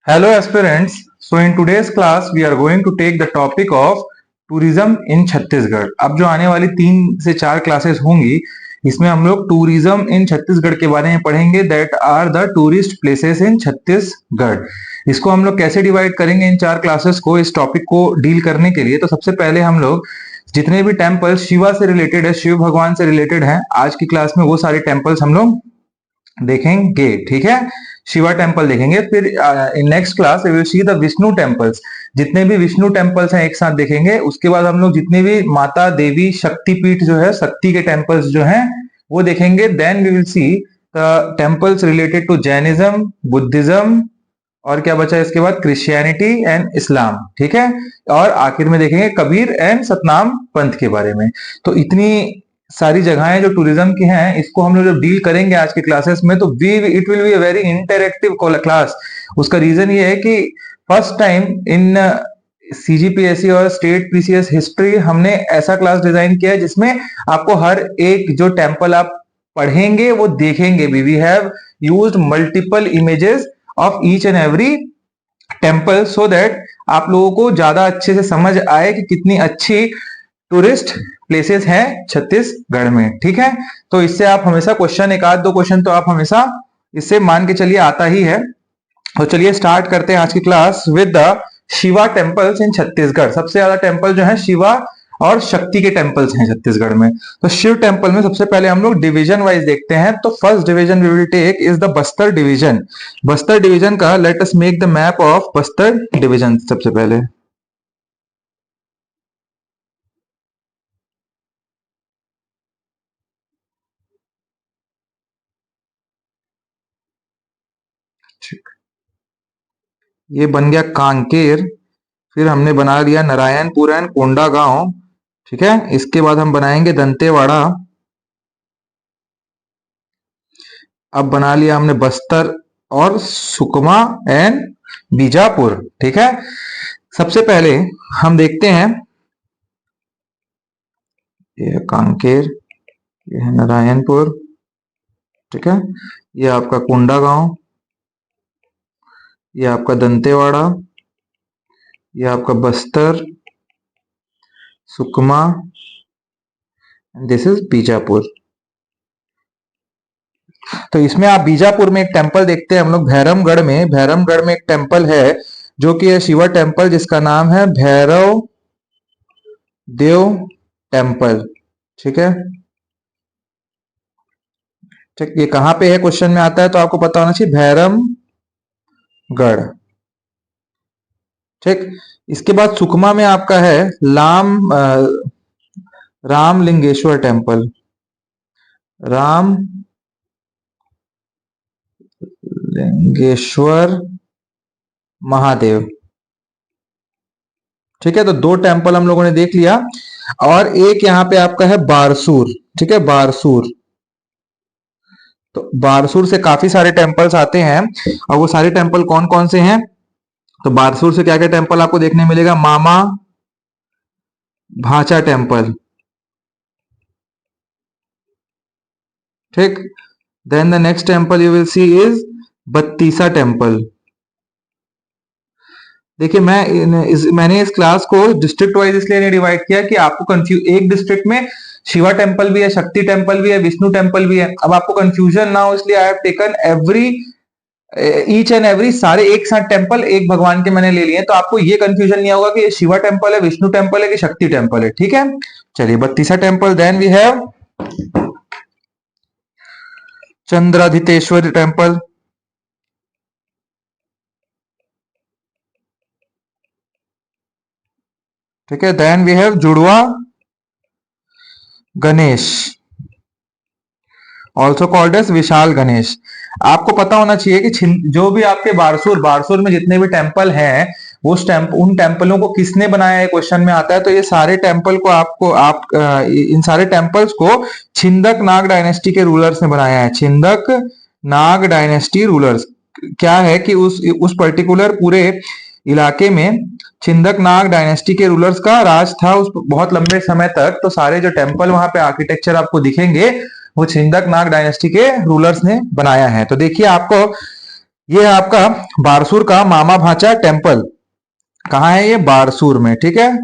Hello aspirants. So in today's class we are going to take the topic of tourism in Chhattisgarh. अब जो आने वाली 3 से 4 classes होंगी इसमें हम लोग टूरिज्म इन छत्तीसगढ़ के बारे में पढ़ेंगे। That are the tourist places in Chhattisgarh. इसको हम लोग कैसे डिवाइड करेंगे इन 4 क्लासेस को, इस टॉपिक को डील करने के लिए। तो सबसे पहले हम लोग जितने भी टेम्पल्स शिवा से रिलेटेड है, शिव भगवान से रिलेटेड है, आज की क्लास में वो सारे टेम्पल्स हम लोग देखेंगे। ठीक है, शिवा टेम्पल देखेंगे। फिर in next class we will see the Vishnu temples. जितने भी विष्णु टेम्पल्स हैं एक साथ देखेंगे। उसके बाद हम लोग जितने भी माता देवी शक्तिपीठ जो है, शक्ति के टेम्पल्स जो हैं वो देखेंगे। Then we will see the temples related to Jainism, Buddhism, और क्या बचा इसके बाद क्रिश्चियनिटी एंड इस्लाम। ठीक है, और आखिर में देखेंगे कबीर एंड सतनाम पंथ के बारे में। तो इतनी सारी जगहें जो टूरिज्म की हैं इसको हम लोग जब डील करेंगे आज के क्लासेस में तो it will be a very interactive class. उसका रीजन ये है कि फर्स्ट टाइम इन सीजीपीएससी और स्टेट पीसीएस हिस्ट्री हमने ऐसा क्लास डिजाइन किया है जिसमें आपको हर एक जो टेम्पल आप पढ़ेंगे वो देखेंगे भी। We have used multiple images of each and every temple so that आप लोगों को ज्यादा अच्छे से समझ आए कि कितनी अच्छी टूरिस्ट प्लेसेस हैं छत्तीसगढ़ में। ठीक है, तो इससे आप हमेशा क्वेश्चन, एक आध दो क्वेश्चन तो आप हमेशा इससे मान के चलिए आता ही है। तो चलिए स्टार्ट करते हैं आज की class with the Shiva temples इन छत्तीसगढ़। सबसे ज्यादा टेम्पल जो है शिवा और शक्ति के टेम्पल्स हैं छत्तीसगढ़ में। तो शिव टेम्पल में सबसे पहले हम लोग डिवीजन वाइज देखते हैं। तो first division we will take is the Bastar division. Bastar division का let us make the map of Bastar division. सबसे पहले ये बन गया कांकेर। फिर हमने बना लिया नारायणपुर एंड कोंडा गांव। ठीक है, इसके बाद हम बनाएंगे दंतेवाड़ा। अब बना लिया हमने बस्तर और सुकमा एंड बीजापुर। ठीक है, सबसे पहले हम देखते हैं, ये है कांकेर, ये है नारायणपुर, ठीक है, ये आपका कोंडा गांव, ये आपका दंतेवाड़ा, ये आपका बस्तर, सुकमा, दिस इज बीजापुर। तो इसमें आप बीजापुर में एक टेम्पल देखते हैं हम लोग भैरमगढ़ में। भैरमगढ़ में एक टेम्पल है जो कि है शिवा टेम्पल, जिसका नाम है भैरव देव टेम्पल। ठीक है, ठीक, ये कहां पे है क्वेश्चन में आता है तो आपको पता होना चाहिए, भैरमगढ़। ठीक, इसके बाद सुकमा में आपका है रामलिंगेश्वर टेम्पल, राम लिंगेश्वर महादेव। ठीक है, तो 2 टेम्पल हम लोगों ने देख लिया। और एक यहाँ पे आपका है बारसूर। ठीक है, बारसूर। तो बारसूर से काफी सारे टेम्पल्स आते हैं। और वो सारे टेम्पल कौन कौन से हैं, तो बारसूर से क्या क्या टेम्पल आपको देखने मिलेगा, मामा भाचा टेम्पल। ठीक, then the next temple you will see is Battisa temple. देखिए मैंने इस क्लास को डिस्ट्रिक्ट वाइज इसलिए नहीं डिवाइड किया कि आपको कंफ्यूज, एक डिस्ट्रिक्ट में शिवा टेम्पल भी है, शक्ति टेम्पल भी है, विष्णु टेम्पल भी है। अब आपको कंफ्यूजन ना हो इसलिए I have taken each and every, सारे एक साथ टेम्पल एक भगवान के मैंने ले लिए, तो आपको ये कंफ्यूजन नहीं होगा कि ये शिवा टेम्पल है, विष्णु टेम्पल है कि शक्ति टेम्पल है। ठीक है, चलिए Battisa temple. Then we have Chandradhiteshwar temple. ठीक है, then we have Judwa Ganesh, also called as Vishal Ganesh. आपको पता होना चाहिए कि जो भी आपके बारसूर में जितने भी टेम्पल हैं उन टेम्पलों को किसने बनाया है क्वेश्चन में आता है। तो ये सारे टेम्पल को इन सारे टेम्पल्स को छिंदक नाग डायनेस्टी के रूलर्स ने बनाया है। छिंदक नाग डायनेस्टी रूलर्स, क्या है कि उस पर्टिकुलर पूरे इलाके में छिंदक नाग डायनेस्टी के रूलर्स का राज था उस बहुत लंबे समय तक। तो सारे जो टेम्पल वहां पे आर्किटेक्चर आपको दिखेंगे वो छिंदक नाग डायनेस्टी के रूलर्स ने बनाया है। तो देखिए आपको ये है आपका बारसूर का मामा भाचा टेम्पल। कहाँ है ये? बारसूर में, ठीक है।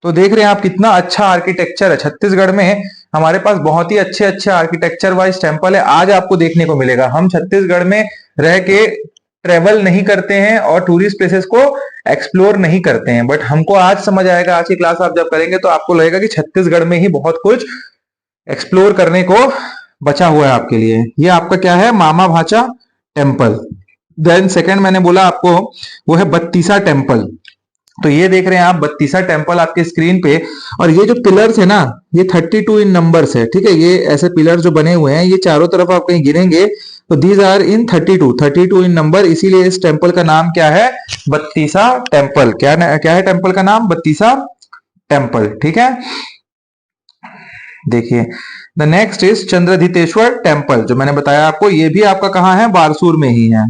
तो देख रहे हैं आप कितना अच्छा आर्किटेक्चर है छत्तीसगढ़ में। हमारे पास बहुत ही अच्छे अच्छे आर्किटेक्चर वाइज टेम्पल है, आज आपको देखने को मिलेगा। हम छत्तीसगढ़ में रह के ट्रेवल नहीं करते हैं और टूरिस्ट प्लेसेस को एक्सप्लोर नहीं करते हैं, बट हमको आज समझ आएगा। आज की क्लास आप जब करेंगे तो आपको लगेगा कि छत्तीसगढ़ में ही बहुत कुछ एक्सप्लोर करने को बचा हुआ है आपके लिए। ये आपका क्या है? मामा भाचा टेम्पल। देन सेकंड मैंने बोला आपको, वो है बत्तीसा टेम्पल। तो ये देख रहे हैं आप बत्तीसा टेम्पल आपके स्क्रीन पे। और ये जो पिलर्स है ना, ये 32 इन नंबर्स है, ठीक है। ये ऐसे पिलर्स जो बने हुए हैं, ये चारों तरफ आप कहीं गिनेंगे तो these are in 32 in number. इसीलिए इस टेम्पल का नाम क्या है? बत्तीसा टेम्पल। क्या है टेम्पल का नाम? बत्तीसा टेम्पल, ठीक है। देखिए, द नेक्स्ट इज चंद्रधितेश्वर टेम्पल, जो मैंने बताया आपको, ये भी आपका कहाँ है? बारसूर में ही है,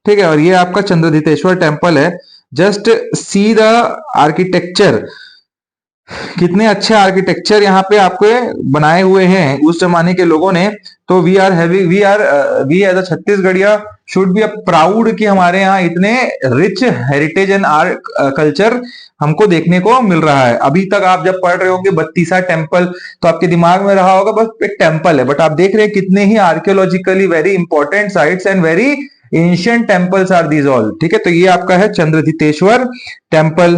ठीक है। और ये आपका चंद्रधितेश्वर टेम्पल है। जस्ट सी द आर्किटेक्चर, कितने अच्छे आर्किटेक्चर यहाँ पे आपके बनाए हुए हैं उस जमाने के लोगों ने। तो we as a Chhattisgarhiya should be a proud कि हमारे यहाँ इतने rich heritage and art culture हमको देखने को मिल रहा है। अभी तक आप जब पढ़ रहे होंगे बत्तीसा टेम्पल, तो आपके दिमाग में रहा होगा बस एक टेम्पल है, बट आप देख रहे हैं कितने ही archaeologically very important sites and very ancient temples are these all, ठीक है। तो ये आपका है चंद्रधितेश्वर टेम्पल।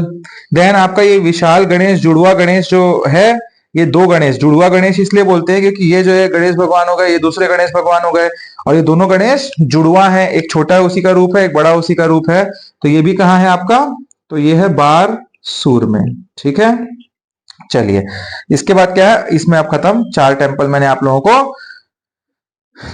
देन आपका ये विशाल गणेश, जुड़वा गणेश जो है, ये दो गणेश, जुड़वा गणेश इसलिए बोलते हैं क्योंकि ये जो है गणेश भगवान हो गए, ये दूसरे गणेश भगवान हो गए, और ये दोनों गणेश जुड़वा है। एक छोटा है उसी का रूप है, एक बड़ा उसी का रूप है। तो ये भी कहाँ है आपका? तो ये है बारसूर में, ठीक है। चलिए, इसके बाद क्या है? इसमें आप खत्म, चार टेम्पल मैंने आप लोगों को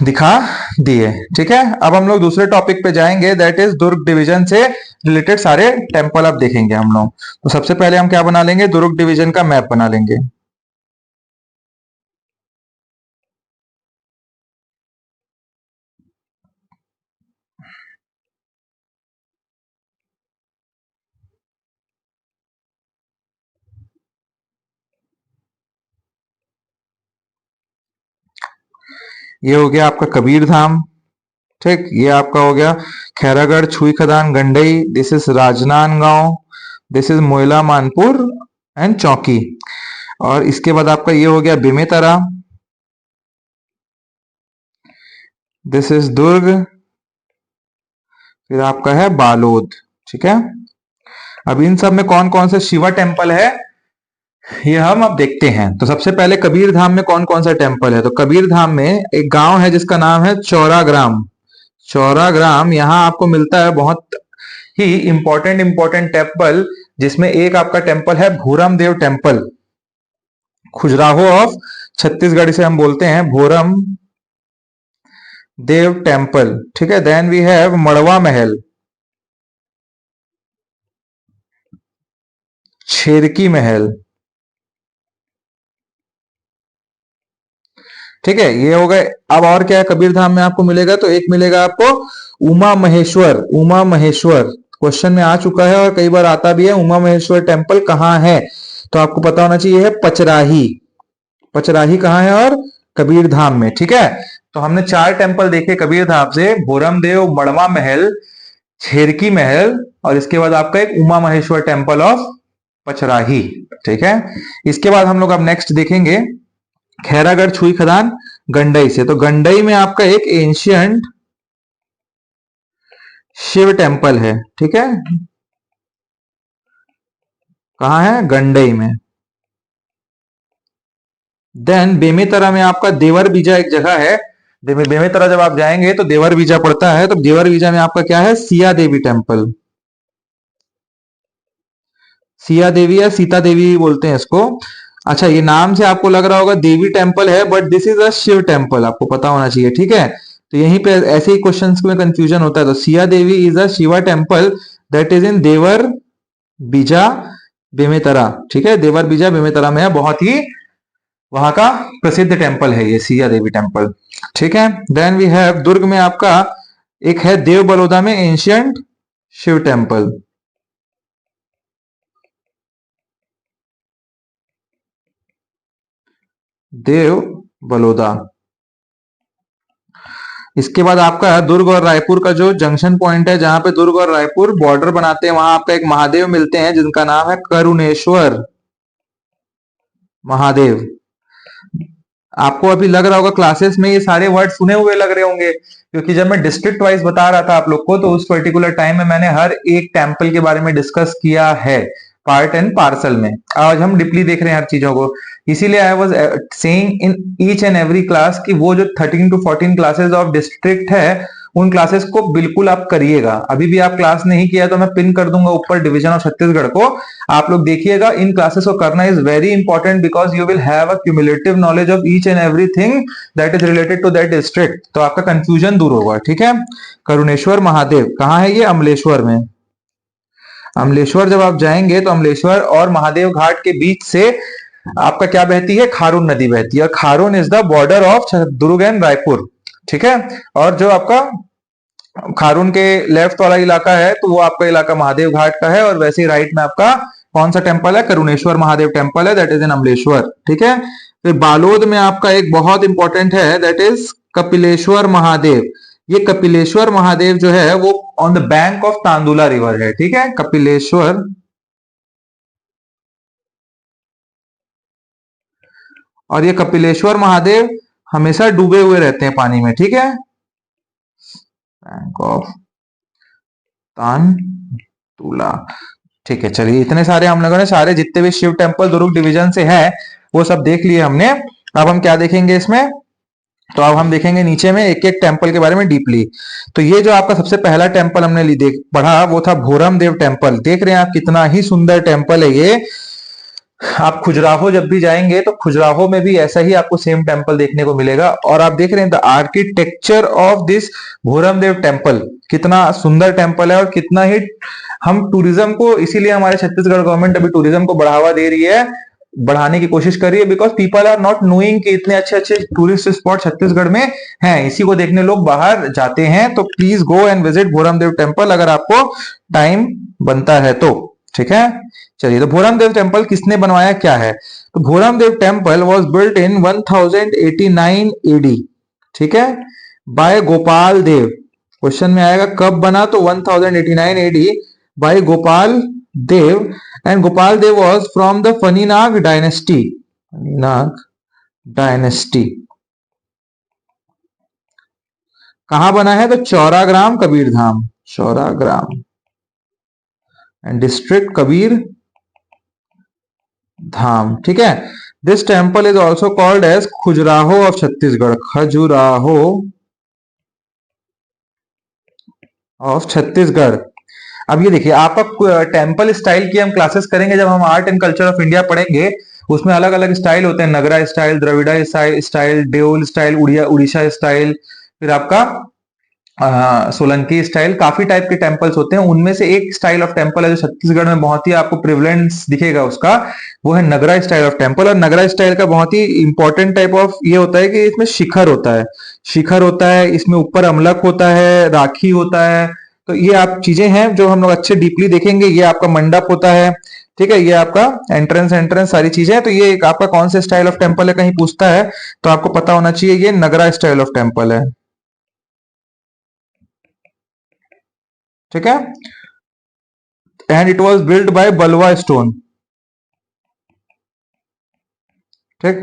दिखा दिए, ठीक है। अब हम लोग दूसरे टॉपिक पे जाएंगे, दैट इज दुर्ग डिवीजन से रिलेटेड सारे टेम्पल अब देखेंगे हम लोग। तो सबसे पहले हम क्या बना लेंगे? दुर्ग डिवीजन का मैप बना लेंगे। ये हो गया आपका कबीर धाम, ठीक। ये आपका हो गया Khairagarh, Chhui Khadan, Gandai, this is Rajnandgaon, this is Mohla Manpur and Chowki. और इसके बाद आपका ये हो गया बेमेतरा, दिस इज दुर्ग, फिर आपका है बालोद, ठीक है। अब इन सब में कौन कौन से शिवा टेम्पल है ये हम अब देखते हैं। तो सबसे पहले कबीर धाम में कौन कौन सा टेम्पल है? तो कबीर धाम में एक गांव है जिसका नाम है चौराग्राम। चौराग्राम, यहाँ आपको मिलता है बहुत ही इंपॉर्टेंट इंपॉर्टेंट टेम्पल, जिसमें एक आपका टेम्पल है भूरम देव टेम्पल, खजुराहो ऑफ छत्तीसगढ़ इसे हम बोलते हैं, भूरम देव टेम्पल, ठीक है। देन वी हैव मड़वा महल, छेरकी महल, ठीक है। ये हो गए। अब और क्या है कबीर धाम में आपको मिलेगा? तो एक मिलेगा आपको उमा महेश्वर। उमा महेश्वर क्वेश्चन में आ चुका है और कई बार आता भी है। उमा महेश्वर टेम्पल कहाँ है? तो आपको पता होना चाहिए, है पचराही। पचराही कहाँ है? और कबीर धाम में, ठीक है। तो हमने चार टेम्पल देखे कबीर धाम से, भोरम देव, मड़वा महल, छेरकी महल, और इसके बाद आपका एक उमा महेश्वर टेम्पल ऑफ पचराही, ठीक है। इसके बाद हम लोग अब नेक्स्ट देखेंगे खैरागढ़, छुई खदान, गंडई से। तो गंडई में आपका एक एंशियंट शिव टेम्पल है, ठीक है। कहाँ है? गंडई में। देन बेमेतरा में आपका देवर बीजा एक जगह है। बेमेतरा जब आप जाएंगे तो देवर बीजा पड़ता है, तो देवर बीजा में आपका क्या है? सिया देवी टेम्पल। सिया देवी या सीता देवी भी बोलते हैं इसको। अच्छा, ये नाम से आपको लग रहा होगा देवी टेम्पल है, but this is a Shiv temple, आपको पता होना चाहिए, ठीक है। तो यहीं पे ऐसे ही क्वेश्चंस में कंफ्यूजन होता है। तो Siya Devi is a Shiva temple that is in Deorbija Bemetara, ठीक है। देवर बीजा बेमेतरा में है, बहुत ही वहां का प्रसिद्ध टेम्पल है ये सिया देवी टेम्पल, ठीक है। देन वी हैव दुर्ग में आपका एक है देव बलौदा में एंशियंट शिव टेम्पल। देव बलौदा, इसके बाद आपका दुर्ग और रायपुर का जो जंक्शन पॉइंट है, जहां पे दुर्ग और रायपुर बॉर्डर बनाते हैं, वहां आपका एक महादेव मिलते हैं जिनका नाम है करुणेश्वर महादेव। आपको अभी लग रहा होगा क्लासेस में ये सारे वर्ड सुने हुए लग रहे होंगे, क्योंकि जब मैं डिस्ट्रिक्ट वाइज बता रहा था आप लोग को, तो उस पर्टिकुलर टाइम में मैंने हर एक टेम्पल के बारे में डिस्कस किया है पार्ट एंड पार्सल में। आज हम डीपली देख रहे हैं हर चीजों को। इसीलिए I was saying in each and every class कि वो जो 13 to 14 क्लासेस ऑफ डिस्ट्रिक्ट है, उन क्लासेस को बिल्कुल आप करिएगा। अभी भी आप क्लास नहीं किया तो मैं पिन कर दूंगा ऊपर डिवीजन ऑफ छत्तीसगढ़ को, आप लोग देखिएगा। इन क्लासेस को करना is very important because you will have a cumulative knowledge of each and everything that is related to that district, तो आपका कंफ्यूजन दूर होगा। ठीक है। करुणेश्वर महादेव कहाँ है? ये अमलेश्वर में। अमलेश्वर जब आप जाएंगे तो अमलेश्वर और महादेव घाट के बीच से आपका क्या बहती है? खारून नदी बहती है, और Kharun is the border of Durg and Raipur. ठीक है। और जो आपका खारून के लेफ्ट वाला इलाका है, तो वो आपका इलाका महादेव घाट का है, और वैसे ही राइट में आपका कौन सा टेम्पल है? करुणेश्वर महादेव टेम्पल है, दैट इज इन अमलेश्वर। ठीक है। फिर बालोद में आपका एक बहुत इंपॉर्टेंट है, दैट इज कपिलेश्वर महादेव। ये कपिलेश्वर महादेव जो है वो on the bank of Tandula river है। ठीक है। कपिलेश्वर, और ये कपिलेश्वर महादेव हमेशा डूबे हुए रहते हैं पानी में। ठीक है। Bank of Tantula. ठीक है, चलिए इतने सारे हम लोगों ने सारे जितने भी शिव टेम्पल दुर्ग डिवीजन से है वो सब देख लिए हमने। अब हम क्या देखेंगे इसमें? तो अब हम देखेंगे नीचे में एक एक टेम्पल के बारे में डीपली। तो ये जो आपका सबसे पहला टेम्पल हमने देख पढ़ा वो था भोरम देव टेम्पल। देख रहे हैं आप कितना ही सुंदर टेम्पल है ये। आप खुजराहो जब भी जाएंगे तो खुजराहो में भी ऐसा ही आपको सेम टेम्पल देखने को मिलेगा। और आप देख रहे हैं the architecture of this Bhoram Dev temple, कितना सुंदर टेम्पल है। और कितना ही हम टूरिज्म को, इसीलिए हमारे छत्तीसगढ़ गवर्नमेंट अभी टूरिज्म को बढ़ावा दे रही है, बढ़ाने की कोशिश कर रही है, because people are not knowing कि इतने अच्छे अच्छे टूरिस्ट स्पॉट छत्तीसगढ़ में हैं। इसी को देखने लोग बाहर जाते हैं। तो please go and visit Bhoram Dev temple अगर आपको टाइम बनता है तो। ठीक है। चलिए, तो भोरम देव टेम्पल किसने बनवाया, क्या है? तो भोरम देव temple was built in 1089 AD. ठीक है। बाय गोपाल देव। क्वेश्चन में आएगा कब बना, तो 1089 AD by Gopal Dev. And Gopal Dev was from the Phaninag dynasty. Phaninag dynasty. कहां बना है? तो Chauragram Kabirdham, Chauragram and district Kabirdham. ठीक है। This temple is also called as Khajuraho of Chhattisgarh, Khajuraho of Chhattisgarh. अब ये देखिए, आपका टेम्पल स्टाइल की हम क्लासेस करेंगे जब हम art and culture of India पढ़ेंगे। उसमें अलग अलग स्टाइल होते हैं, Nagara style, Dravida style, Deol style, Orissa style, फिर आपका सोलंकी स्टाइल, काफी टाइप के टेम्पल्स होते हैं। उनमें से एक स्टाइल ऑफ टेम्पल है जो छत्तीसगढ़ में बहुत ही आपको प्रिवलेंस दिखेगा उसका, वो है नगरा स्टाइल ऑफ टेम्पल। और नगरा स्टाइल का बहुत ही इंपॉर्टेंट टाइप ऑफ ये होता है कि इसमें शिखर होता है, शिखर होता है, इसमें ऊपर अमलक होता है, राखी होता है। तो ये आप चीजें हैं जो हम लोग अच्छे डीपली देखेंगे। ये आपका मंडप होता है। ठीक है। ये आपका एंट्रेंस एंट्रेंस सारी चीजें। तो ये एक आपका कौन से स्टाइल ऑफ टेम्पल है, कहीं पूछता है तो आपको पता होना चाहिए ये नगरा स्टाइल ऑफ टेम्पल है। ठीक है। And it was build bye बलवा स्टोन। ठीक।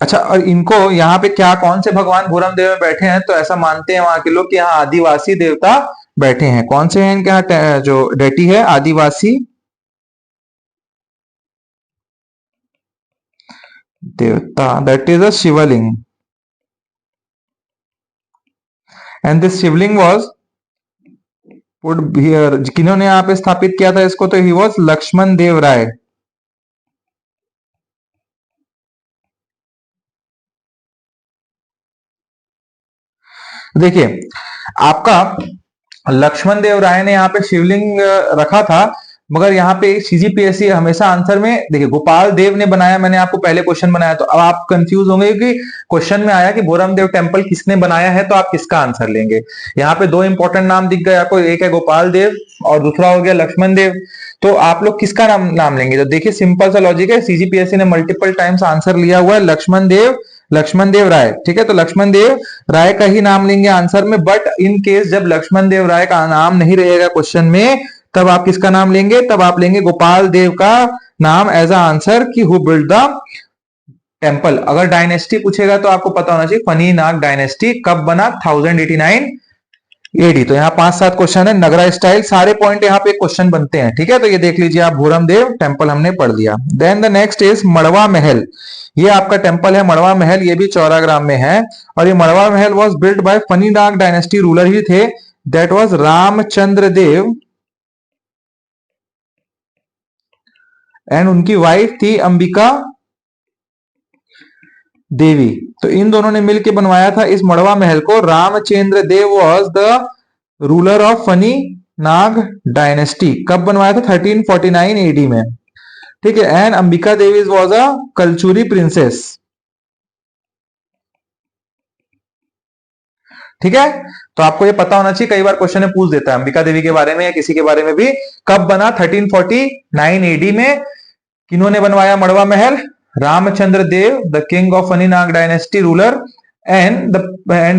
अच्छा, और इनको यहाँ पे क्या, कौन से भगवान भोरम देव में बैठे हैं? तो ऐसा मानते हैं वहां के लोग कि यहाँ आदिवासी देवता बैठे हैं। कौन से हैं इनके यहाँ जो डेटी है? आदिवासी देवता, that is a Shivling. And this Shivling was put here. किन्होंने यहाँ पे स्थापित किया था इसको? तो ही वॉज लक्ष्मण देव राय। देखिए, आपका लक्ष्मण देव राय ने यहाँ पे शिवलिंग रखा था, मगर यहाँ पे सीजीपीएससी हमेशा आंसर में देखिए गोपाल देव ने बनाया, मैंने आपको पहले क्वेश्चन बनाया, तो अब आप कंफ्यूज होंगे कि क्वेश्चन में आया कि भोरम देव टेम्पल किसने बनाया है, तो आप किसका आंसर लेंगे। यहाँ पे दो इंपॉर्टेंट नाम दिख गए आपको, एक है गोपाल देव और दूसरा हो गया लक्ष्मण देव। तो आप लोग किसका नाम लेंगे। तो देखिए सिंपल सा लॉजिक है, सीजीपीएससी ने मल्टीपल टाइम्स आंसर लिया हुआ है लक्ष्मण देव राय, ठीक है। तो लक्ष्मण देव राय का ही नाम लेंगे आंसर में, बट इन केस जब लक्ष्मण देव राय का नाम नहीं रहेगा क्वेश्चन में, तब आप किसका नाम लेंगे, तब आप लेंगे गोपाल देव का नाम एज अ आंसर कि हु बिल्ड द टेम्पल। अगर डायनेस्टी पूछेगा तो आपको पता होना चाहिए फनी नाग डायनेस्टी कब बना, 1089 एडी। तो यहाँ 5-7 क्वेश्चन है, नगरा स्टाइल, सारे पॉइंट यहाँ पे क्वेश्चन बनते हैं, ठीक है। तो ये देख लीजिए आप, भूरम देव टेम्पल हमने पढ़ लिया। देन द नेक्स्ट इज मड़वा महल, ये आपका टेम्पल है मड़वा महल, ये भी चौराग्राम में है। और ये Madwa Mahal was build by Phani Nag dynasty ruler ही थे, that was Ramchandra Dev, and उनकी वाइफ थी अंबिका देवी। तो इन दोनों ने मिलकर बनवाया था इस मड़वा महल को। Ramchandra Dev was the ruler of Phani Nag dynasty, कब बनवाया था, 1349 एडी में, ठीक है। And Ambika Devi was a Kalchuri princess, ठीक है। तो आपको ये पता होना चाहिए, कई बार क्वेश्चन में पूछ देता है अंबिका देवी के बारे में या किसी के बारे में भी, कब बना, 1349 एडी में। किन्होंने बनवाया Madwa Mahal, Ramchandra Dev the king of Phani Nag dynasty ruler, and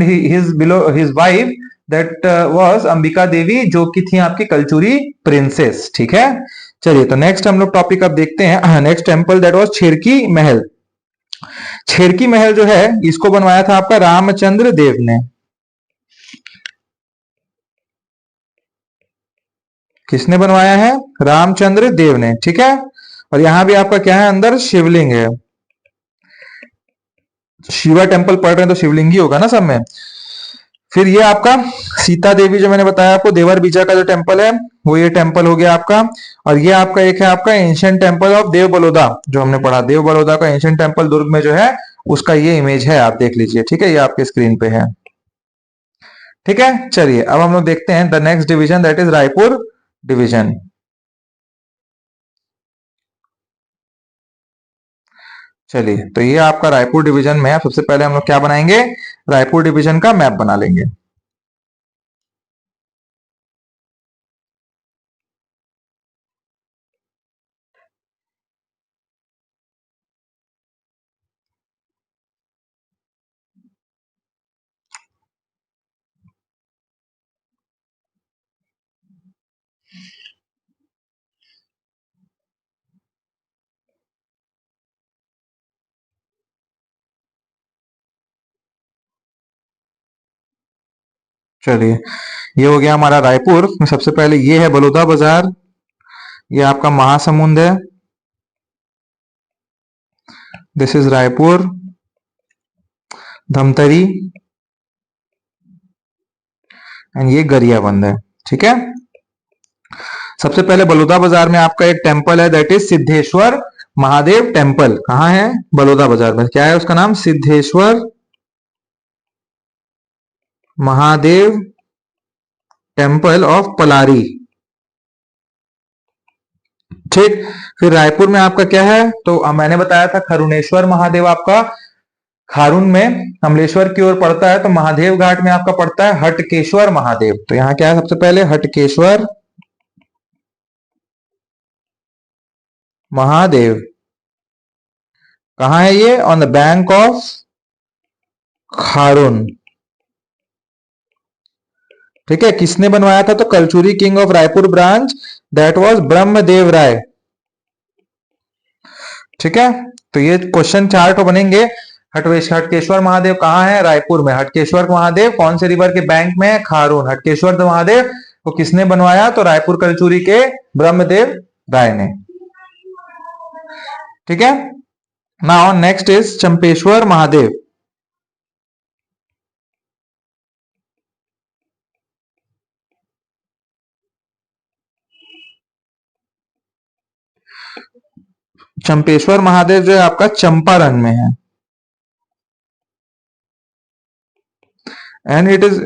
his wife that was Ambika Devi, जो कि थी आपकी कलचुरी प्रिंसेस, ठीक है। चलिए तो नेक्स्ट हम लोग टॉपिक अब देखते हैं। Next temple that was Cherki महल। छेरकी महल जो है इसको बनवाया था आपका रामचंद्र देव ने। किसने बनवाया है, रामचंद्र देव ने, ठीक है। और यहां भी आपका क्या है, अंदर शिवलिंग है। शिवा टेम्पल पढ़ रहे हैं तो शिवलिंग ही होगा ना सब में। फिर ये आपका सीता देवी जो मैंने बताया आपको, देवर बीजा का जो टेम्पल है वो ये टेम्पल हो गया आपका। और ये आपका एक है आपका एंशियंट टेम्पल ऑफ देव बड़ौदा, जो हमने पढ़ा, देव बड़ौदा का एंशियंट टेम्पल दुर्ग में जो है, उसका ये इमेज है, आप देख लीजिए, ठीक है। ये आपके स्क्रीन पे है, ठीक है। चलिए अब हम लोग देखते हैं the next division that is Raipur division. चलिए तो ये आपका रायपुर डिवीजन में है। सबसे पहले हम लोग क्या बनाएंगे, रायपुर डिवीजन का मैप बना लेंगे। चलिए ये हो गया हमारा रायपुर। सबसे पहले ये है बलौदा बाजार, ये आपका महासमुंद है, this is Raipur, Dhamtari, and ये गरियाबंद है, ठीक है। सबसे पहले बलौदा बाजार में आपका एक टेम्पल है that is Siddheshwar Mahadev temple. कहाँ है, बलौदा बाजार में। क्या है उसका नाम, सिद्धेश्वर महादेव टेम्पल ऑफ पलारी, ठीक। फिर रायपुर में आपका क्या है, तो मैंने बताया था खरुणेश्वर महादेव आपका खारून में कमलेश्वर की ओर पड़ता है, तो महादेव घाट में आपका पड़ता है हटकेश्वर महादेव। तो यहाँ क्या है, सबसे पहले हटकेश्वर महादेव, कहाँ है ये, on the bank of Kharun, ठीक है। किसने बनवाया था, तो Kalachuri king of Raipur branch, that was Brahmadev Rai, ठीक है। तो ये क्वेश्चन 4 तो बनेंगे। हटकेश्वर महादेव कहाँ है, रायपुर में। हटकेश्वर महादेव कौन से रिवर के बैंक में है, खारून। हटकेश्वर महादेव को किसने बनवाया, तो रायपुर कलचुरी के ब्रह्मदेव राय ने, ठीक है। Now next is Champeshwar Mahadev. Champeshwar Mahadev जो है आपका चंपारण में है, एंड इट इज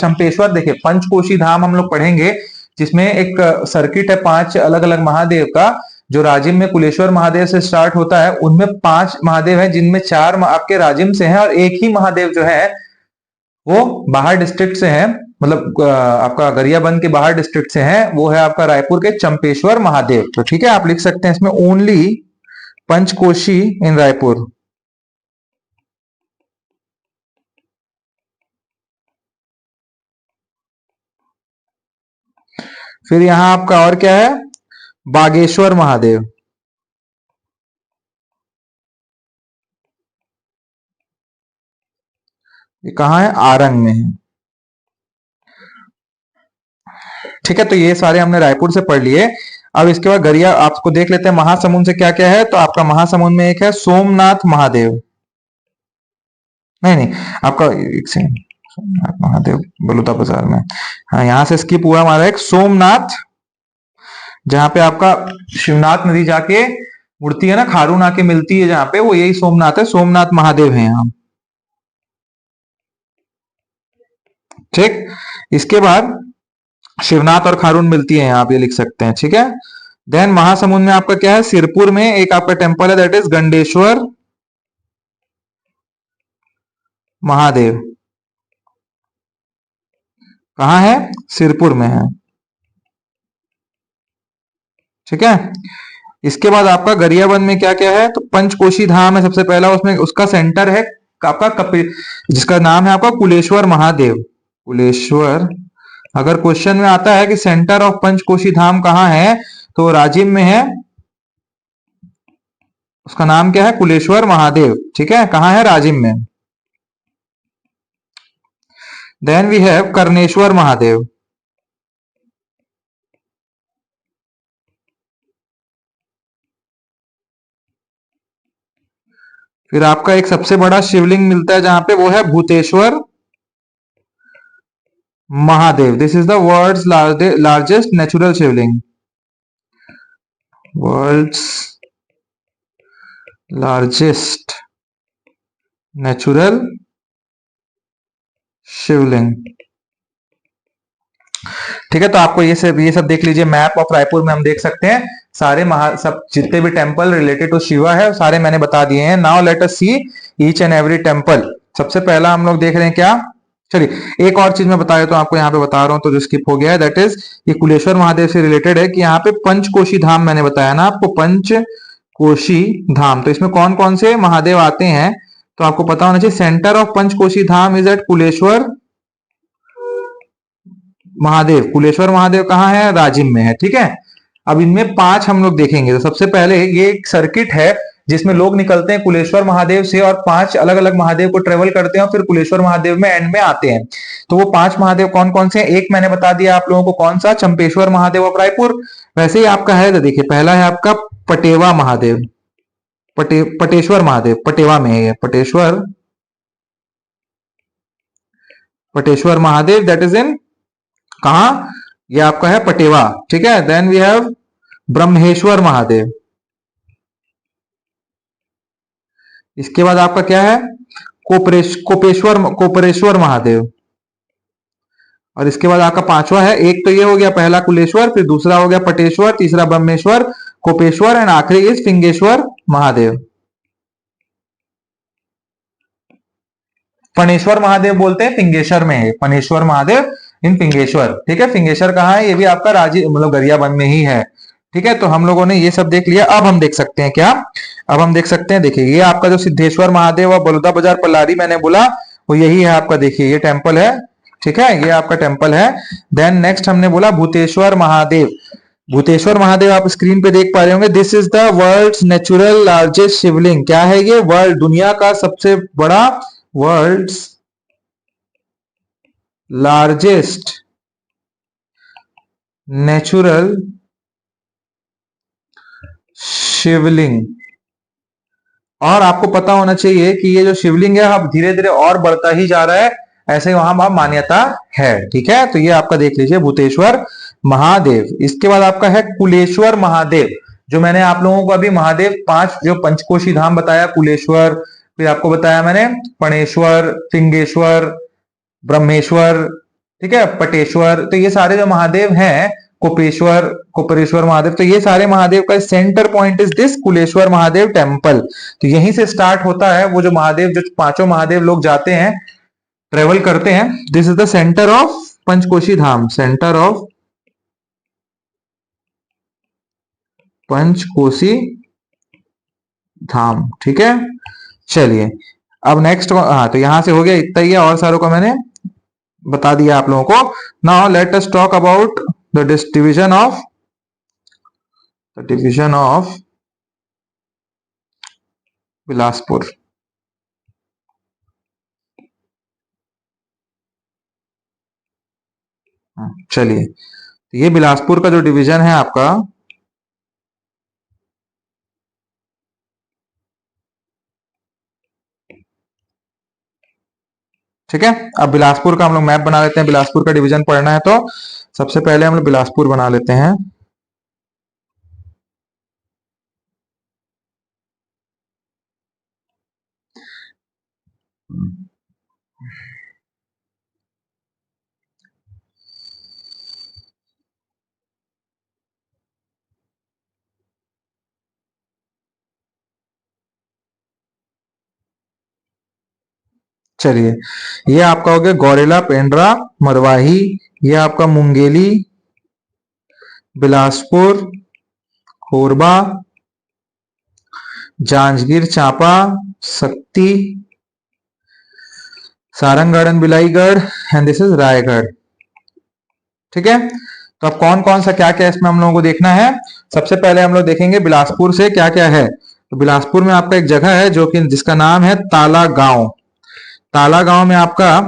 चंपेश्वर। देखिए पंचकोशी धाम हम लोग पढ़ेंगे जिसमें एक सर्किट है 5 अलग अलग महादेव का, जो राजिम में कुलेश्वर महादेव से स्टार्ट होता है। उनमें 5 महादेव हैं, जिनमें 4 आपके राजिम से हैं और एक ही महादेव जो है वो बाहर डिस्ट्रिक्ट से है, मतलब आपका गरियाबंद के बाहर डिस्ट्रिक्ट से है। वो है आपका रायपुर के चंपेश्वर महादेव। तो ठीक है, आप लिख सकते हैं इसमें ओनली पंचकोशी इन रायपुर। फिर यहां आपका और क्या है, बागेश्वर महादेव। ये कहाँ है, आरंग में है। ठीक है, तो ये सारे हमने रायपुर से पढ़ लिए। अब इसके बाद गरिया आपको देख लेते हैं महासमुंद से क्या क्या है। तो आपका महासमुंद में एक है सोमनाथ महादेव, नहीं नहीं आपका एक सेकंड, सोमनाथ महादेव बलुता बाजार में, हाँ यहां से स्किप हुआ हमारा एक सोमनाथ, जहां पे आपका शिवनाथ नदी जाके मुड़ती है ना, खारून आके मिलती है जहां पे, वो यही सोमनाथ है, सोमनाथ महादेव है यहाँ। ठीक, इसके बाद शिवनाथ और खारून मिलती है यहाँ, आप ये लिख सकते हैं। ठीक है, देन महासमुंद में आपका क्या है, सिरपुर में एक आपका टेम्पल है, दैट इज गंडेश्वर महादेव। कहाँ है, सिरपुर में है। ठीक है, इसके बाद आपका गरियाबंद में क्या क्या है, तो पंचकोशी धाम है सबसे पहला, उसमें उसका सेंटर है आपका जिसका नाम है आपका कुलेश्वर महादेव। कुलेश्वर, अगर क्वेश्चन में आता है कि सेंटर ऑफ पंचकोशी धाम कहाँ है, तो राजिम में है, उसका नाम क्या है, कुलेश्वर महादेव। ठीक है, कहाँ है, राजिम में। Then we have Karneshwar Mahadev. फिर आपका एक सबसे बड़ा शिवलिंग मिलता है जहां पे, वो है Bhuteshwar Mahadev. This is the world's largest natural shivling, world's largest natural shivling. ठीक है, तो आपको ये सब देख लीजिए। मैप ऑफ रायपुर में हम देख सकते हैं सारे सब जितने भी टेम्पल रिलेटेड टू शिवा है सारे मैंने बता दिए हैं। Now let us see each and every temple. सबसे पहला हम लोग देख रहे हैं क्या, चलिए एक और चीज मैं बता देता हूं आपको, यहाँ पे बता रहा हूं तो जो स्किप हो गया है, दैट इज ये कुलेश्वर महादेव से रिलेटेड है कि यहाँ पे पंचकोशी धाम मैंने बताया ना आपको, पंचकोशी धाम। तो इसमें कौन कौन से महादेव आते हैं तो आपको पता होना चाहिए। Centre of Panchkoshi Dham is at Kuleshwar Mahadev. Kuleshwar Mahadev कहाँ है, राजिम में है। ठीक है, अब इनमें 5 हम लोग देखेंगे। तो सबसे पहले ये एक सर्किट है जिसमें लोग निकलते हैं कुलेश्वर महादेव से और 5 अलग अलग महादेव को ट्रेवल करते हैं और फिर कुलेश्वर महादेव में एंड में आते हैं। तो वो 5 महादेव कौन कौन से हैं, एक मैंने बता दिया आप लोगों को, कौन सा, चंपेश्वर महादेव ऑफ रायपुर। वैसे ही आपका है, तो देखिए पहला है आपका पटेवा महादेव, पटेश्वर महादेव, पटेवा में है Pateshwar Mahadev, that is in कहा, ये आपका है पटेवा। ठीक है, then we have Brahmeshwar Mahadev. इसके बाद आपका क्या है, कोपरेश्वर महादेव। और इसके बाद आपका 5वां है, एक तो ये हो गया पहला कुलेश्वर, फिर दूसरा हो गया पटेश्वर, तीसरा ब्रह्मेश्वर, कोपेश्वर एंड आखिरी इज फिंगेश्वर महादेव। फणेश्वर महादेव बोलते हैं, फिंगेश्वर में है फणेश्वर महादेव इन फिंगेश्वर। ठीक है, फिंगेश्वर कहाँ है, ये भी आपका राजी मतलब गरियाबंद में ही है। ठीक है, तो हम लोगों ने ये सब देख लिया। अब हम देख सकते हैं क्या, अब हम देख सकते हैं, देखिए ये आपका जो सिद्धेश्वर महादेव और बलुदा बाजार पल्लारी मैंने बोला वो यही है आपका, देखिए ये टेम्पल है। ठीक है, ये आपका टेम्पल है। देन नेक्स्ट हमने बोला भूतेश्वर महादेव। भूतेश्वर महादेव आप स्क्रीन पे देख पा रहे होंगे, this is the world's natural largest shivling. क्या है ये, वर्ल्ड दुनिया का सबसे बड़ा, वर्ल्ड्स लार्जेस्ट नेचुरल शिवलिंग। और आपको पता होना चाहिए कि ये जो शिवलिंग है अब धीरे धीरे और बढ़ता ही जा रहा है, ऐसे वहां मान्यता है। ठीक है, तो ये आपका देख लीजिए भूतेश्वर महादेव। इसके बाद आपका है कुलेश्वर महादेव, जो मैंने आप लोगों को अभी महादेव 5 जो पंचकोशी धाम बताया, कुलेश्वर, फिर आपको बताया मैंने फणेश्वर, फिंगेश्वर, ब्रह्मेश्वर, ठीक है, पटेश्वर। तो ये सारे जो महादेव हैं कोपेश्वर, कोपरेश्वर महादेव, तो ये सारे महादेव का centre point is this Kuleshwar Mahadev temple. तो यहीं से स्टार्ट होता है वो जो महादेव, जो पांचों महादेव लोग जाते हैं, ट्रेवल करते हैं। This is the centre of Panchkoshi Dham, centre of Panchkoshi Dham. ठीक है, चलिए अब नेक्स्ट, हाँ तो यहां से हो गया इतना ही है, और सारों को मैंने बता दिया आप लोगों को। Now let us talk about the division of Bilaspur. चलिए, ये बिलासपुर का जो डिवीजन है आपका, ठीक है। अब बिलासपुर का हम लोग मैप बना लेते हैं, बिलासपुर का डिवीजन पढ़ना है तो सबसे पहले हम लोग बिलासपुर बना लेते हैं। चलिए, ये आपका हो गया गौरेला, पेंड्रा, मरवाही, ये आपका मुंगेली, बिलासपुर, कोरबा, जांजगीर चांपा, शक्ति, Sarangarh and Bilaigarh, and this is Raigarh. ठीक है, तो अब कौन कौन सा क्या क्या इसमें हम लोगों को देखना है। सबसे पहले हम लोग देखेंगे बिलासपुर से क्या क्या है। तो बिलासपुर में आपका एक जगह है जो कि जिसका नाम है ताला गांव। ताला गांव में आपका,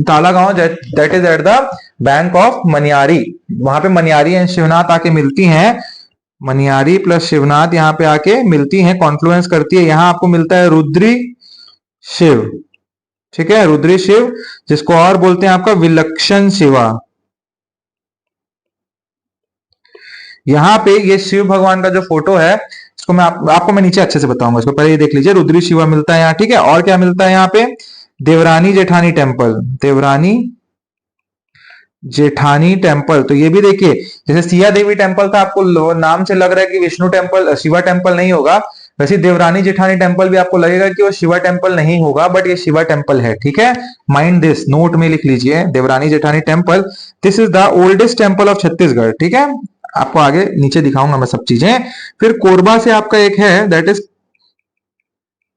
ताला गांव that is at the bank of Maniyari. वहां पे मनियारी एंड शिवनाथ आके मिलती हैं, मनियारी प्लस शिवनाथ यहाँ पे आके मिलती हैं, कॉन्फ्लुएंस करती है। यहाँ आपको मिलता है रुद्री शिव। ठीक है, रुद्री शिव, जिसको और बोलते हैं आपका विलक्षण शिवा। यहाँ पे ये शिव भगवान का जो फोटो है, इसको मैं आपको मैं नीचे अच्छे से बताऊंगा, इसको पहले ये देख लीजिए। रुद्री शिवा मिलता है यहाँ। ठीक है, और क्या मिलता है यहाँ पे, देवरानी जेठानी टेम्पल, देवरानी जेठानी टेम्पल। तो ये भी देखिए, जैसे सिया देवी टेम्पल था, आपको नाम से लग रहा है कि विष्णु टेम्पल, शिवा टेम्पल नहीं होगा। वैसे देवरानी जेठानी टेम्पल भी आपको लगेगा कि वो शिवा टेम्पल नहीं होगा, बट ये शिवा टेम्पल है। ठीक है, माइंड दिस, नोट में लिख लीजिए, देवरानी Jethani temple, this is the oldest temple of Chhattisgarh. ठीक है, आपको आगे नीचे दिखाऊंगा मैं सब चीजें। फिर कोरबा से आपका एक है, दैट इज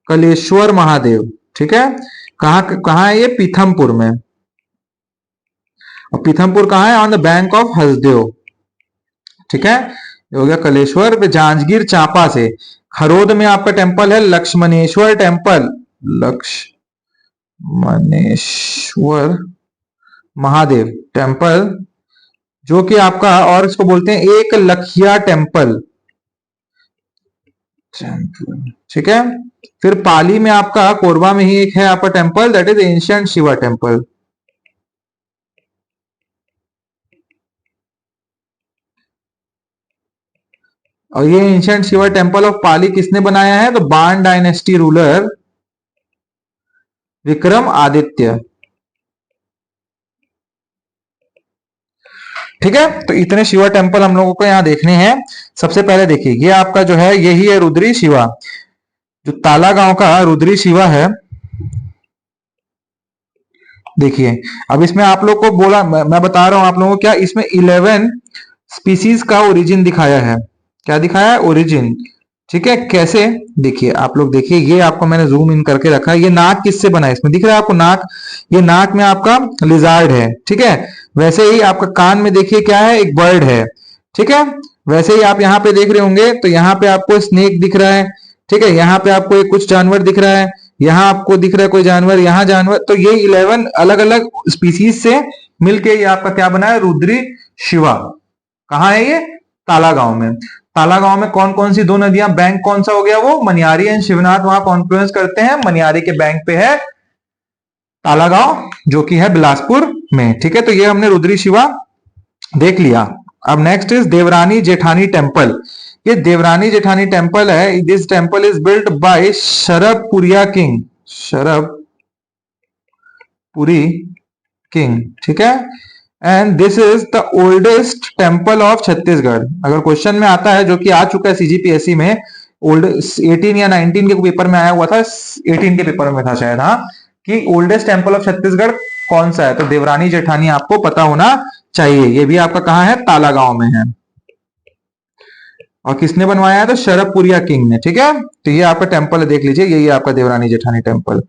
कलेश्वर महादेव। ठीक है, कहाँ है ये, पीथमपुर में। और पीथमपुर कहाँ है, on the bank of Hasdeo. ठीक है, ये हो गया कलेश्वर। पे जांजगीर चांपा से खरोद में आपका टेम्पल है लक्ष्मणेश्वर टेम्पल, लक्ष्मणेश्वर महादेव टेम्पल, जो कि आपका, और इसको बोलते हैं एक लखिया टेम्पल। ठीक है, फिर पाली में आपका, कोरबा में ही एक है आपका temple, that is ancient Shiva temple. और ये एंशिएंट शिवा टेम्पल ऑफ पाली किसने बनाया है, तो बाण डायनेस्टी रूलर विक्रम आदित्य। ठीक है, तो इतने शिवा टेम्पल हम लोगों को यहाँ देखने हैं। सबसे पहले देखिए, ये आपका जो है यही है रुद्री शिवा, जो ताला गांव का रुद्री शिवा है। देखिए, अब इसमें आप लोग को बोला, मैं बता रहा हूं आप लोगों को, क्या इसमें 11 स्पीसीज का ओरिजिन दिखाया है। क्या दिखाया है, ओरिजिन। ठीक है, कैसे, देखिए आप लोग देखिए, ये आपको मैंने जूम इन करके रखा है। ये नाक किससे बना है, इसमें दिख रहा है आपको नाक, ये नाक में आपका लिजार्ड है। ठीक है, वैसे ही आपका कान में देखिए क्या है, एक बर्ड है। ठीक है, वैसे ही आप यहाँ पे देख रहे होंगे, तो यहाँ पे आपको स्नेक दिख रहा है। ठीक है, यहाँ पे आपको एक कुछ जानवर दिख रहा है, यहाँ आपको दिख रहा है कोई जानवर, यहाँ जानवर। तो ये 11 अलग अलग स्पीसीज से मिलके ये आपका क्या बना है, रुद्री शिवा। कहाँ है ये, ताला गांव में। ताला गांव में कौन कौन सी दो नदियां, बैंक कौन सा हो गया वो, मनियारी एंड शिवनाथ वहां कॉन्फ्लुएंस करते हैं। मनियारी के बैंक पे है ताला गांव, जो कि है बिलासपुर में। ठीक है, तो ये हमने रुद्री शिवा देख लिया। अब नेक्स्ट इज देवरानी जेठानी टेम्पल। ये देवरानी जेठानी टेम्पल है, this temple is built by Sharabhpuriya king, Sharabhpuri king. ठीक है, and this is the oldest temple of Chhattisgarh. अगर क्वेश्चन में आता है, जो कि आ चुका है सीजीपीएससी में, ओल्ड 18 या 19 के पेपर में आया हुआ था, 18 के पेपर में था शायद, हाँ, कि ओल्डेस्ट टेम्पल ऑफ छत्तीसगढ़ कौन सा है, तो देवरानी जेठानी आपको पता होना चाहिए। ये भी आपका कहाँ है, ताला गांव में है। और किसने बनवाया है, तो शरभपुरिया किंग ने। ठीक है, तो ये आपका टेम्पल है, देख लीजिए, यही आपका Devrani Jethani temple.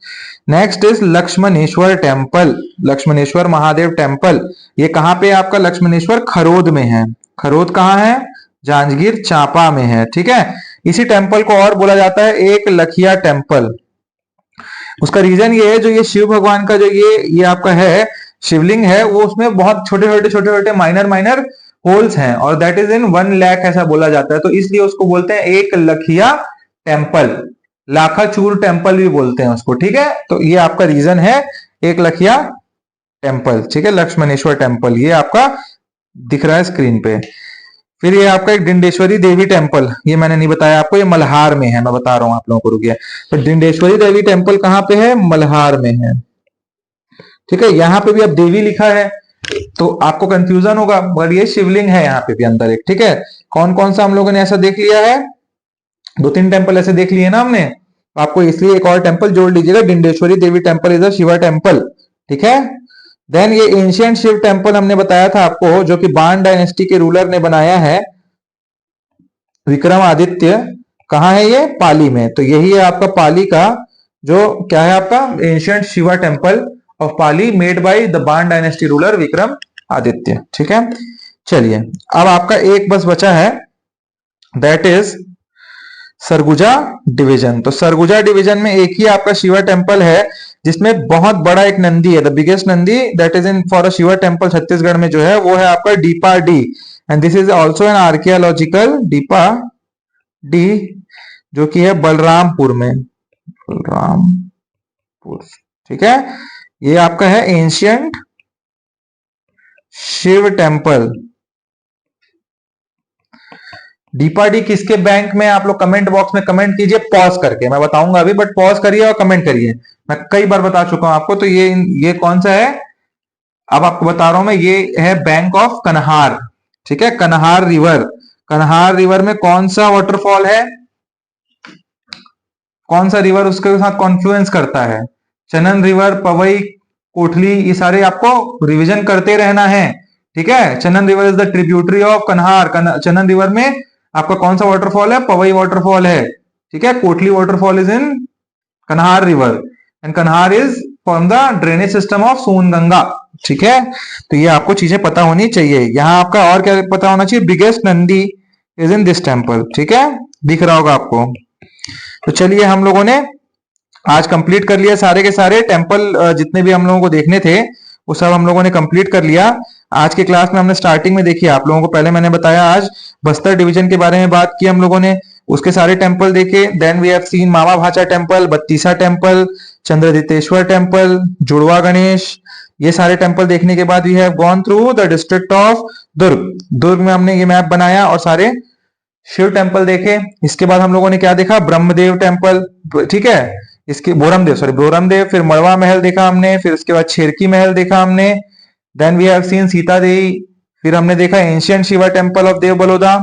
Next is Lakshmaneshwar temple, Lakshmaneshwar Mahadev temple. ये कहाँ पे आपका, लक्ष्मणेश्वर खरोद में है। खरोद कहाँ है, जांजगीर चांपा में है। ठीक है, इसी टेम्पल को और बोला जाता है एक लखिया टेम्पल। उसका रीजन ये है, जो ये शिव भगवान का जो ये आपका है शिवलिंग है, वो उसमें बहुत छोटे छोटे माइनर माइनर होल्स हैं, और दैट इज इन 1 लाख ऐसा बोला जाता है, तो इसलिए उसको बोलते हैं एक लखिया टेम्पल, लाखाचूर टेम्पल भी बोलते हैं उसको। ठीक है, तो ये आपका रीजन है एक लखिया टेम्पल। ठीक है, लक्ष्मणेश्वर टेम्पल ये आपका दिख रहा है स्क्रीन पे। फिर ये आपका एक डिंडेश्वरी देवी टेम्पल, ये मैंने नहीं बताया आपको, ये मल्हार में है, मैं बता रहा हूं आप लोगों को, रुकिए। तो डिंडेश्वरी देवी टेम्पल कहाँ पे है, मल्हार में है। ठीक है, यहाँ पे भी अब देवी लिखा है तो आपको कंफ्यूजन होगा, मगर ये शिवलिंग है यहाँ पे भी अंदर एक। ठीक है, कौन कौन सा हम लोगों ने ऐसा देख लिया है, 2-3 टेम्पल ऐसे देख लिए ना हमने, तो आपको इसलिए एक और टेम्पल जोड़ लीजिएगा, Dindeshwari Devi temple is a Shiva temple. ठीक है, देन ये एंशियंट शिव टेम्पल हमने बताया था आपको, जो कि बाण डायनेस्टी के रूलर ने बनाया है, विक्रमादित्य। कहाँ है ये, पाली में। तो यही है आपका पाली का जो क्या है, आपका ancient Shiva temple of Pali, made by the बाण डायनेस्टी रूलर विक्रम आदित्य। ठीक है, चलिए अब आपका एक बस बचा है, दैट इज सरगुजा डिवीजन। तो सरगुजा डिवीजन में एक ही आपका शिवा टेम्पल है, जिसमें बहुत बड़ा एक नंदी है, the biggest Nandi that is in for a Shiva temple Chhattisgarh में जो है, वो है आपका Dipadih, and this is also an archaeological Dipadih, जो कि है बलरामपुर में, बलरामपुर। ठीक है, ये आपका है एंशियंट शिव टेम्पल। डीपा डी किसके बैंक में, आप लोग कमेंट बॉक्स में कमेंट कीजिए पॉज करके, मैं बताऊंगा अभी, बट पॉज करिए और कमेंट करिए। मैं कई बार बता चुका हूं आपको, तो ये कौन सा है, अब आपको बता रहा हूं मैं, ये है बैंक ऑफ कन्हार। ठीक है, कन्हार रिवर, कन्हार रिवर में कौन सा वाटरफॉल है, कौन सा रिवर उसके साथ कॉन्फ्लुएंस करता है, चनन रिवर, पवई, कोठली, ये सारे आपको रिवीजन करते रहना है। ठीक है, Chanan river is the tributary of Kanhar, Chanan river में आपका कौन सा वाटरफॉल है, पवई वाटरफॉल है। ठीक है, कोटली वाटरफॉल इज इन कन्हार रिवर, एंड कन्हार is from the drainage system of Songanga. ठीक है, तो ये आपको चीजें पता होनी चाहिए। यहाँ आपका और क्या पता होना चाहिए, biggest Nandi is in this temple. ठीक है, दिख रहा होगा आपको। तो चलिए हम लोगों ने आज कंप्लीट कर लिया सारे के सारे टेम्पल, जितने भी हम लोगों को देखने थे वो सब हम लोगों ने कंप्लीट कर लिया। आज के क्लास में हमने स्टार्टिंग में देखिए, आप लोगों को पहले मैंने बताया, आज बस्तर डिवीजन के बारे में बात की हम लोगों ने, उसके सारे टेम्पल देखे। Then we have seen Mama Bhacha temple, Battisa temple, Chandraditeshwar temple, Judwa Ganesh, ये सारे टेम्पल देखने के बाद we have gone through the district of Durg. Durg में हमने ये मैप बनाया और सारे शिव टेम्पल देखे। इसके बाद हम लोगों ने क्या देखा, ब्रह्मदेव टेम्पल। ठीक है, इसके बोरमदेव, फिर मड़वा महल देखा हमने, फिर उसके बाद छेरकी महल देखा हमने। Then we have seen Sita Devi, फिर हमने देखा ancient Shiva temple of Deo Baloda.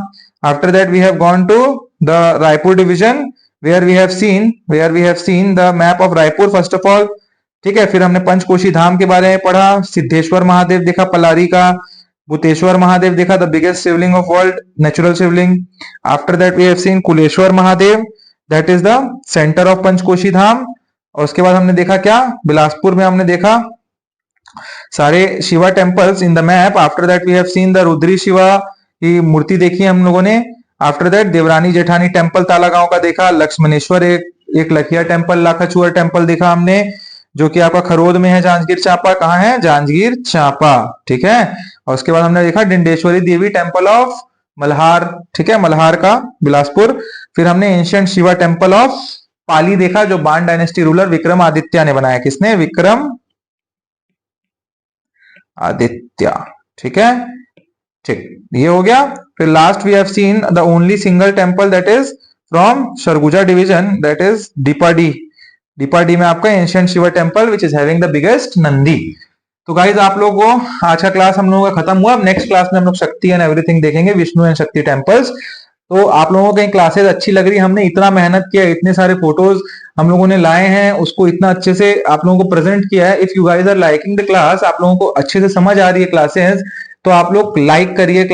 After that we have gone to the Raipur division, where we have seen the map of Raipur first of all. ठीक है, फिर हमने पंचकोशी धाम के बारे में पढ़ा, सिद्धेश्वर महादेव देखा पलारी का, भूतेश्वर महादेव देखा, the biggest shivling of world, natural shivling. After that we have seen Kuleshwar Mahadev, that is the centre of Panchkoshi Dham. और उसके बाद हमने देखा क्या, बिलासपुर में हमने देखा सारे Shiva temples in the map. After that we have seen the Rudri Shiva की मूर्ति देखी हम लोगों ने। आफ्टर दैट देवरानी जेठानी टेम्पल तालागांव का देखा, लक्ष्मणेश्वर एक लखिया टेम्पल, लाखाचूर टेम्पल देखा हमने, जो कि आपका खरोद में है, जांजगीर चांपा। कहाँ है, जांजगीर चांपा। ठीक है, और उसके बाद हमने देखा डिंडेश्वरी देवी टेम्पल ऑफ मल्हार। ठीक है, मल्हार का बिलासपुर। फिर हमने एंशियंट शिवा टेम्पल ऑफ पाली देखा, जो बाण डायनेस्टी रूलर विक्रम आदित्य ने बनाया। किसने, विक्रम आदित्य। ठीक है, ठीक, ये हो गया। फिर last we have seen the only single temple that is from Surguja division, that is Dipadih. Dipadih में आपका ancient Shiva temple which is having the biggest Nandi. तो गाइज आप लोगों को आज का क्लास हम लोगों का खत्म हुआ। अब नेक्स्ट क्लास में हम लोग शक्ति एंड एवरीथिंग देखेंगे, विष्णु एंड शक्ति टेम्पल्स। तो आप लोगों को कहीं क्लासेस अच्छी लग रही, हमने इतना मेहनत किया, इतने सारे फोटोज हम लोगों ने लाए हैं, उसको इतना अच्छे से आप लोगों को प्रेजेंट किया है। If you guys are liking the class, आप लोगों को अच्छे से समझ आ रही है क्लासेस, तो आप लोग लाइक करिए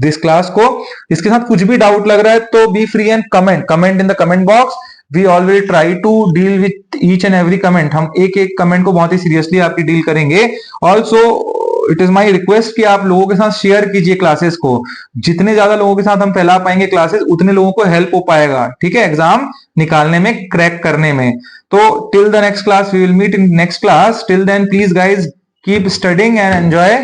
दिस क्लास को। इसके साथ कुछ भी डाउट लग रहा है तो be free and comment in the comment box. We always try to deal with each and every comment. हम एक एक कमेंट को बहुत ही सीरियसली आपकी डील करेंगे। Also it is my request कि आप लोगों के साथ शेयर कीजिए क्लासेस को। जितने ज्यादा लोगों के साथ हम फैला पाएंगे क्लासेस, उतने लोगों को हेल्प हो पाएगा, ठीक है, एग्जाम निकालने में, क्रैक करने में। तो till the next class, we will meet in next class. Till then please guys keep studying and enjoy